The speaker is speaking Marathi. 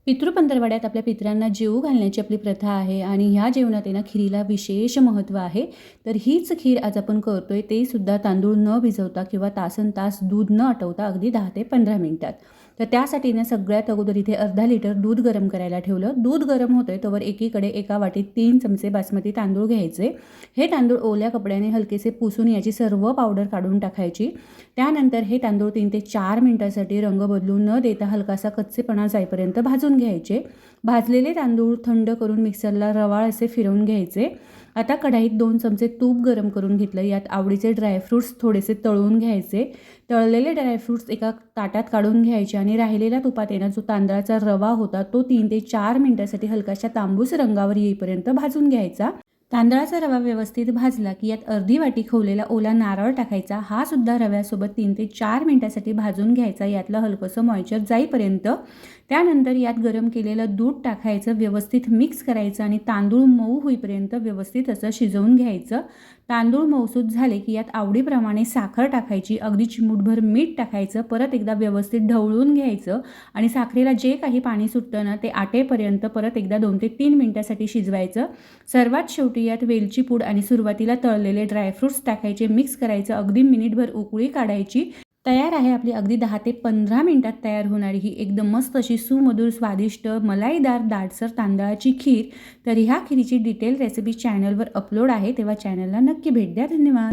पितृपंधरवड्यात आपल्या पितरांना जेवू घालण्याची आपली प्रथा आहे आणि ह्या जेवणात आहे ना खिरीला विशेष महत्त्व आहे. तर हीच खीर आज आपण करतोय, ते सुद्धा तांदूळ न भिजवता किंवा तासनतास दूध न आटवता अगदी 10 ते 15 मिनिटात. तर त्यासाठी ना सगळ्यात अगोदर इथे अर्धा लिटर दूध गरम करायला ठेवलं. दूध गरम होतंय तोवर एकीकडे एका वाटीत 3 चमचे बासमती तांदूळ घ्यायचे. हे तांदूळ ओल्या कपड्याने हलकेसे पुसून याची सर्व पावडर काढून टाकायची. त्यानंतर हे तांदूळ 3 ते 4 मिनिटांसाठी रंग बदलू न देता हलकासा कच्चेपणा जाईपर्यंत भाजून घ्यायचे. भाजलेले तांदूळ थंड करून मिक्सरला रवाळ असे फिरवून घ्यायचे. आता कढईत 2 चमचे तूप गरम करून घेतलं. यात आवडीचे ड्रायफ्रूट्स थोडेसे तळून घ्यायचे. तळलेले ड्रायफ्रूट्स एका ताटात काढून घ्यायचे आणि राहिलेल्या तुपात आहे ना जो तांदळाचा रवा होता तो 3 ते 4 मिनिटांसाठी हलकाशा तांबूस रंगावर येईपर्यंत भाजून घ्यायचा. तांदळाचा रवा व्यवस्थित भाजला की यात अर्धी वाटी खवलेला ओला नारळ टाकायचा. हा सुद्धा रव्यासोबत 3 ते 4 मिनिटांसाठी भाजून घ्यायचा, यातलं हलकंसं मॉइश्चर जाईपर्यंत. त्यानंतर यात गरम केलेलं दूध टाकायचं, व्यवस्थित मिक्स करायचं आणि तांदूळ मऊ होईपर्यंत व्यवस्थित असं शिजवून घ्यायचं. तांदूळ मऊसूत झाले की यात आवडीप्रमाणे साखर टाकायची, अगदी चिमूटभर मीठ टाकायचं, परत एकदा व्यवस्थित ढवळून घ्यायचं आणि साखरेला जे काही पाणी सुटतं ना ते आटेपर्यंत परत एकदा 2 ते 3 मिनिटांसाठी शिजवायचं. सर्वात शेवटी यात वेलची पूड आणि सुरुवातीला तळलेले ड्रायफ्रूट्स टाकायचे, मिक्स करायचं, अगदी मिनिटभर उकळी काढायची. तयार आहे आपली अगदी 10 ते 15 मिनिटात तयार होणारी ही एकदम मस्त अशी सुमधुर स्वादिष्ट मलाईदार दाटसर तांदळाची खीर. तर ह्या खीरीची डिटेल रेसिपी चॅनलवर अपलोड आहे, तेव्हा चॅनलला नक्की भेट द्या. धन्यवाद.